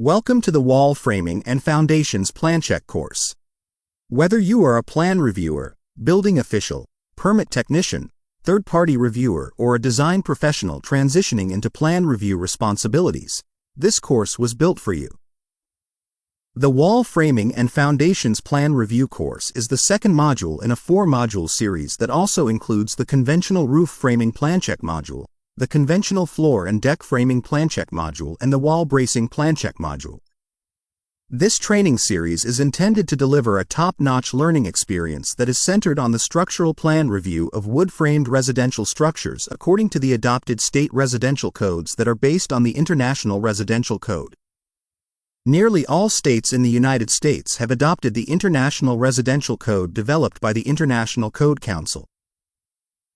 Welcome to the Wall Framing and Foundations Plan Check course. Whether you are a plan reviewer, building official, permit technician, third-party reviewer, or a design professional transitioning into plan review responsibilities, this course was built for you. The Wall Framing and Foundations Plan Review course is the second module in a 4-module series that also includes the Conventional Roof Framing Plan Check module, the Conventional Floor and Deck Framing Plan Check module, and the Wall Bracing Plan Check module. This training series is intended to deliver a top-notch learning experience that is centered on the structural plan review of wood-framed residential structures according to the adopted state residential codes that are based on the International Residential Code. Nearly all states in the United States have adopted the International Residential Code developed by the International Code Council.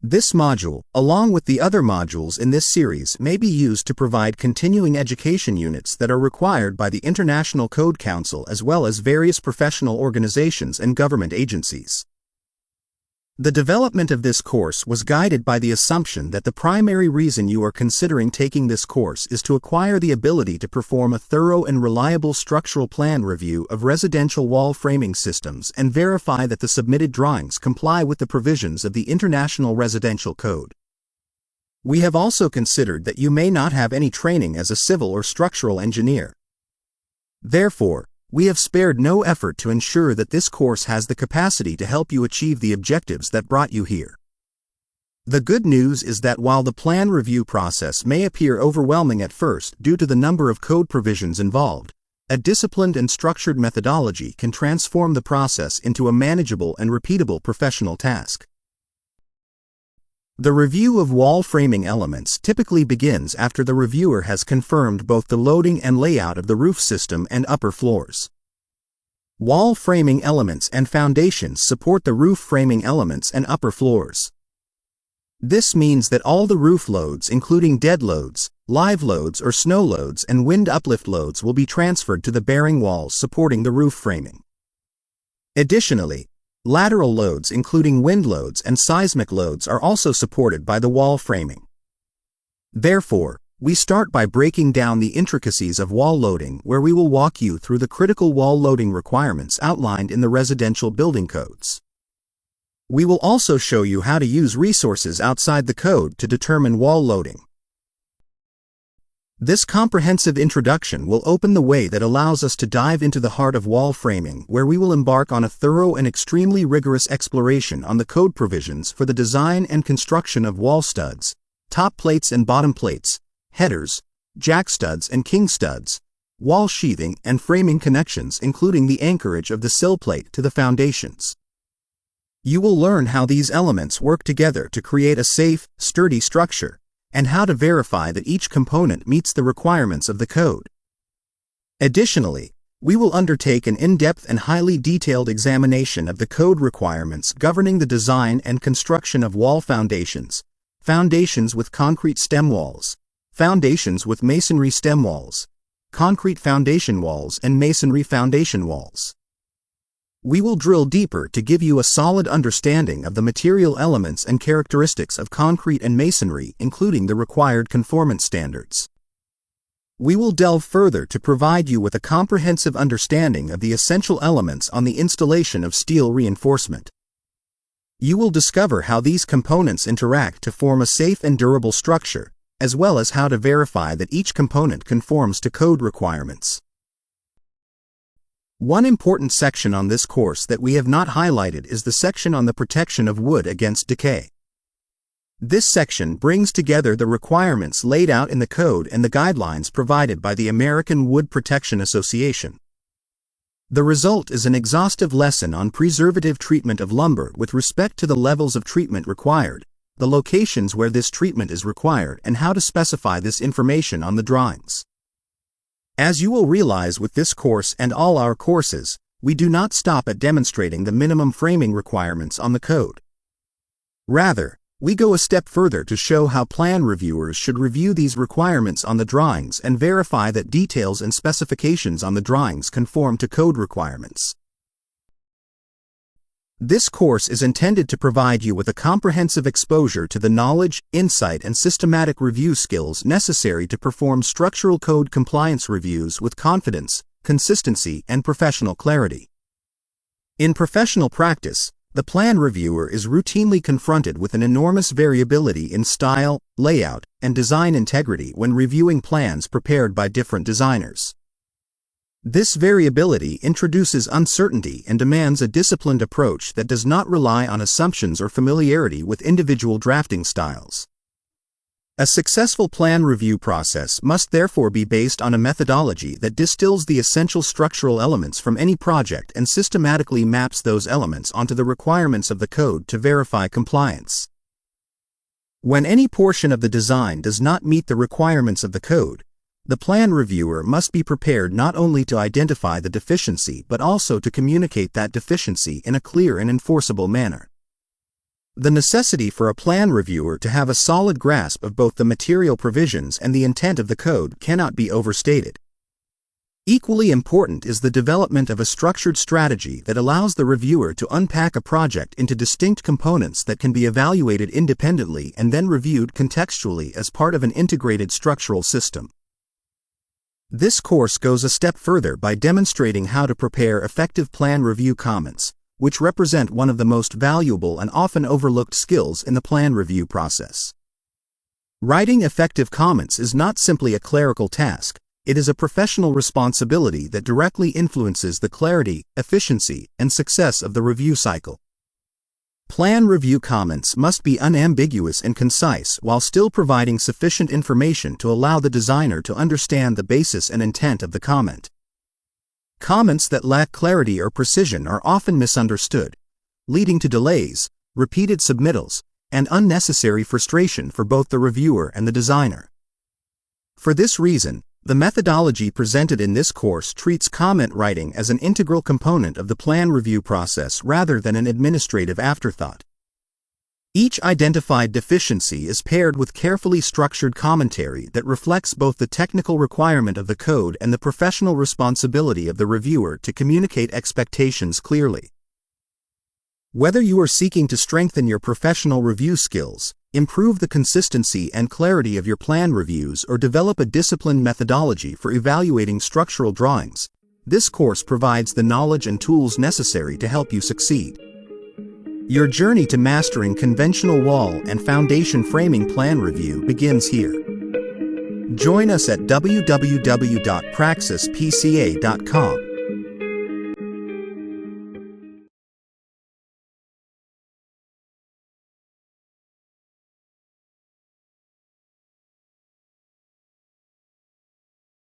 This module, along with the other modules in this series, may be used to provide continuing education units that are required by the International Code Council as well as various professional organizations and government agencies. The development of this course was guided by the assumption that the primary reason you are considering taking this course is to acquire the ability to perform a thorough and reliable structural plan review of residential wall framing systems and verify that the submitted drawings comply with the provisions of the International Residential Code. We have also considered that you may not have any training as a civil or structural engineer. Therefore, we have spared no effort to ensure that this course has the capacity to help you achieve the objectives that brought you here. The good news is that while the plan review process may appear overwhelming at first due to the number of code provisions involved, a disciplined and structured methodology can transform the process into a manageable and repeatable professional task. The review of wall framing elements typically begins after the reviewer has confirmed both the loading and layout of the roof system and upper floors. Wall framing elements and foundations support the roof framing elements and upper floors. This means that all the roof loads, including dead loads, live loads or snow loads, and wind uplift loads, will be transferred to the bearing walls supporting the roof framing. Additionally, lateral loads, including wind loads and seismic loads, are also supported by the wall framing. Therefore, we start by breaking down the intricacies of wall loading, where we will walk you through the critical wall loading requirements outlined in the residential building codes. We will also show you how to use resources outside the code to determine wall loading. This comprehensive introduction will open the way that allows us to dive into the heart of wall framing, where we will embark on a thorough and extremely rigorous exploration on the code provisions for the design and construction of wall studs, top plates and bottom plates, headers, jack studs and king studs, wall sheathing and framing connections, including the anchorage of the sill plate to the foundations. You will learn how these elements work together to create a safe, sturdy structure, and how to verify that each component meets the requirements of the code. Additionally, we will undertake an in-depth and highly detailed examination of the code requirements governing the design and construction of wall foundations, foundations with concrete stem walls, foundations with masonry stem walls, concrete foundation walls, and masonry foundation walls. We will drill deeper to give you a solid understanding of the material elements and characteristics of concrete and masonry, including the required conformance standards. We will delve further to provide you with a comprehensive understanding of the essential elements on the installation of steel reinforcement. You will discover how these components interact to form a safe and durable structure, as well as how to verify that each component conforms to code requirements. One important section on this course that we have not highlighted is the section on the protection of wood against decay. This section brings together the requirements laid out in the code and the guidelines provided by the American Wood Protection Association. The result is an exhaustive lesson on preservative treatment of lumber with respect to the levels of treatment required, the locations where this treatment is required, and how to specify this information on the drawings. As you will realize with this course and all our courses, we do not stop at demonstrating the minimum framing requirements on the code. Rather, we go a step further to show how plan reviewers should review these requirements on the drawings and verify that details and specifications on the drawings conform to code requirements. This course is intended to provide you with a comprehensive exposure to the knowledge, insight, and systematic review skills necessary to perform structural code compliance reviews with confidence, consistency, and professional clarity. In professional practice, the plan reviewer is routinely confronted with an enormous variability in style, layout, and design integrity when reviewing plans prepared by different designers. This variability introduces uncertainty and demands a disciplined approach that does not rely on assumptions or familiarity with individual drafting styles. A successful plan review process must therefore be based on a methodology that distills the essential structural elements from any project and systematically maps those elements onto the requirements of the code to verify compliance. When any portion of the design does not meet the requirements of the code, the plan reviewer must be prepared not only to identify the deficiency but also to communicate that deficiency in a clear and enforceable manner. The necessity for a plan reviewer to have a solid grasp of both the material provisions and the intent of the code cannot be overstated. Equally important is the development of a structured strategy that allows the reviewer to unpack a project into distinct components that can be evaluated independently and then reviewed contextually as part of an integrated structural system. This course goes a step further by demonstrating how to prepare effective plan review comments, which represent one of the most valuable and often overlooked skills in the plan review process. Writing effective comments is not simply a clerical task, it is a professional responsibility that directly influences the clarity, efficiency, and success of the review cycle. Plan review comments must be unambiguous and concise while still providing sufficient information to allow the designer to understand the basis and intent of the comment. Comments that lack clarity or precision are often misunderstood, leading to delays, repeated submittals, and unnecessary frustration for both the reviewer and the designer. For this reason, the methodology presented in this course treats comment writing as an integral component of the plan review process rather than an administrative afterthought. Each identified deficiency is paired with carefully structured commentary that reflects both the technical requirement of the code and the professional responsibility of the reviewer to communicate expectations clearly. Whether you are seeking to strengthen your professional review skills, improve the consistency and clarity of your plan reviews, or develop a disciplined methodology for evaluating structural drawings, this course provides the knowledge and tools necessary to help you succeed. Your journey to mastering conventional wall and foundation framing plan review begins here. Join us at www.praxispca.com.